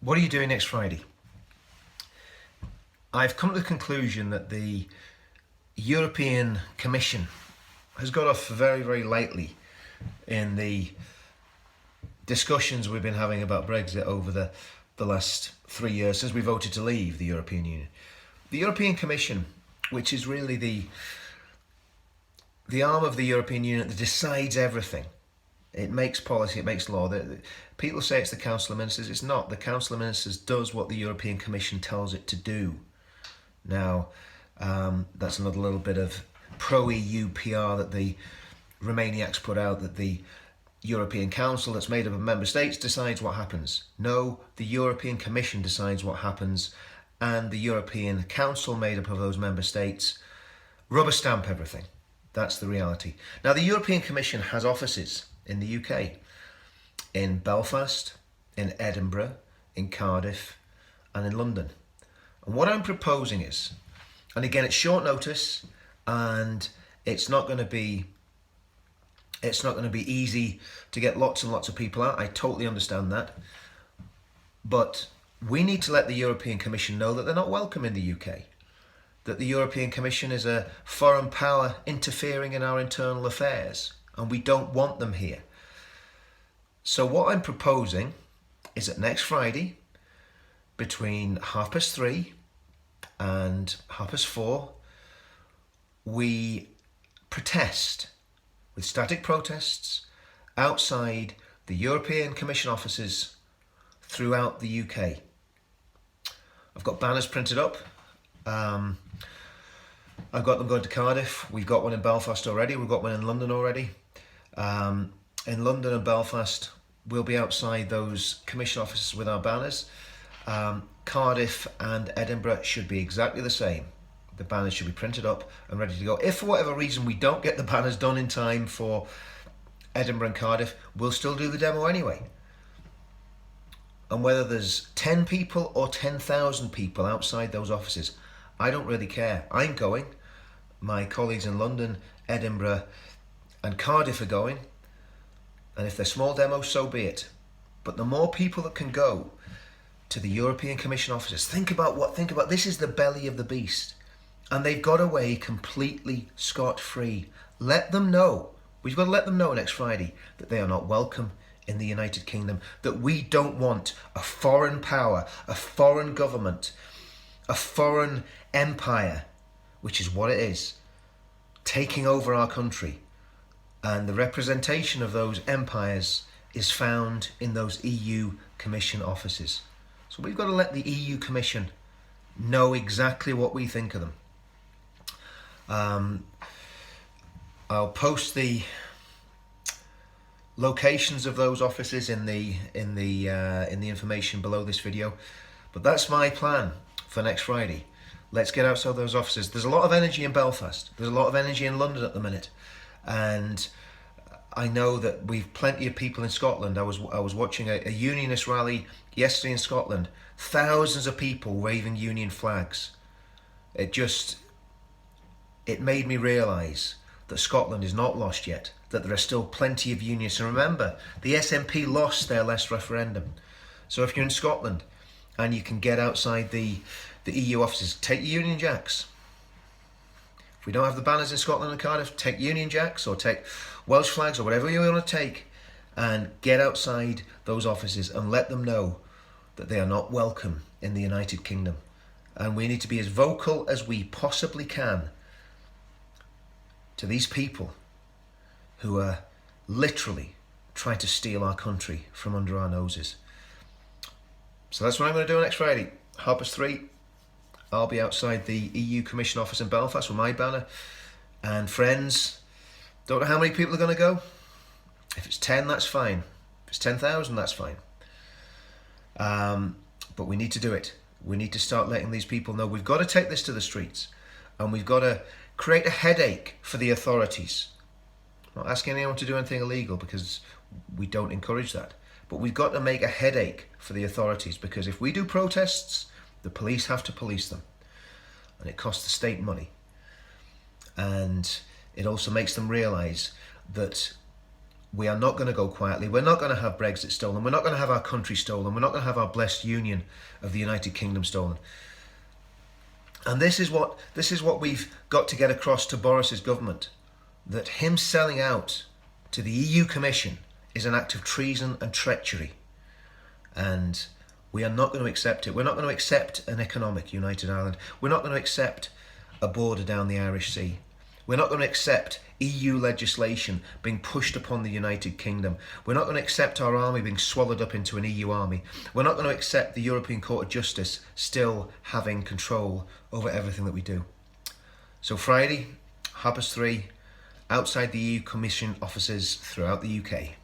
What are you doing next Friday? I've come to the conclusion that the European Commission has got off very, very lightly in the discussions we've been having about Brexit over the last 3 years since we voted to leave the European Union. The European Commission, which is really the arm of the European Union that decides everything. It makes policy, it makes law. People say it's the Council of Ministers. It's not. The Council of Ministers does what the European Commission tells it to do. Now, that's another little bit of pro-EU PR that the Remainiacs put out, that the European Council that's made up of member states decides what happens. No, the European Commission decides what happens, and the European Council made up of those member states rubber stamp everything. That's the reality. Now, the European Commission has offices in the UK, in Belfast, in Edinburgh, in Cardiff, and in London. And what I'm proposing is, and again, it's short notice, and it's not going to be easy to get lots and lots of people out. I totally understand that. But we need to let the European Commission know that they're not welcome in the UK. That the European Commission is a foreign power interfering in our internal affairs, and we don't want them here. So what I'm proposing is that next Friday, between 3:30 and 4:30, we protest with static protests outside the European Commission offices throughout the UK. I've got banners printed up. I've got them going to Cardiff. We've got one in Belfast already. We've got one in London already. In London and Belfast, we'll be outside those Commission offices with our banners. Cardiff and Edinburgh should be exactly the same. The banners should be printed up and ready to go. If for whatever reason we don't get the banners done in time for Edinburgh and Cardiff, we'll still do the demo anyway. And whether there's 10 people or 10,000 people outside those offices, I don't really care. I'm going. My colleagues in London, Edinburgh and Cardiff are going. And if they're small demos, so be it. But the more people that can go to the European Commission offices, think about this is the belly of the beast. And they've got away completely scot-free. Let them know. We've got to let them know next Friday that they are not welcome in the United Kingdom, that we don't want a foreign power, a foreign government, a foreign empire, which is what it is, taking over our country. And the representation of those empires is found in those EU Commission offices. So we've got to let the EU Commission know exactly what we think of them. I'll post the locations of those offices in the information below this video, but that's my plan for next Friday. Let's get outside those offices. There's a lot of energy in Belfast. There's a lot of energy in London at the minute, and I know that we've plenty of people in Scotland. I was watching a unionist rally yesterday in Scotland. Thousands of people waving union flags. It made me realise that Scotland is not lost yet, that there are still plenty of unionists. And remember, the SNP lost their last referendum. So if you're in Scotland and you can get outside the EU offices, take your Union Jacks. If we don't have the banners in Scotland and Cardiff, take Union Jacks or take Welsh flags or whatever you want to take, and get outside those offices and let them know that they are not welcome in the United Kingdom. And we need to be as vocal as we possibly can to these people who are literally trying to steal our country from under our noses. So that's what I'm going to do next Friday. 3:30, I'll be outside the EU Commission office in Belfast with my banner. And friends, don't know how many people are going to go. If it's 10, that's fine. If it's 10,000, that's fine. But we need to do it. We need to start letting these people know. We've got to take this to the streets, and we've got to create a headache for the authorities. I'm not asking anyone to do anything illegal, because we don't encourage that. But we've got to make a headache for the authorities, because if we do protests, the police have to police them. And it costs the state money. And it also makes them realise that We are not going to go quietly. We're not going to have Brexit stolen. We're not going to have our country stolen. We're not going to have our blessed union of the United Kingdom stolen. And this is what we've got to get across to Boris's government, that him selling out to the EU Commission is an act of treason and treachery. And we are not going to accept it. We're not going to accept an economic united Ireland. We're not going to accept a border down the Irish Sea. We're not going to accept EU legislation being pushed upon the United Kingdom. We're not going to accept our army being swallowed up into an EU army. We're not going to accept the European Court of Justice still having control over everything that we do. So Friday, 3:30, outside the EU Commission offices throughout the UK.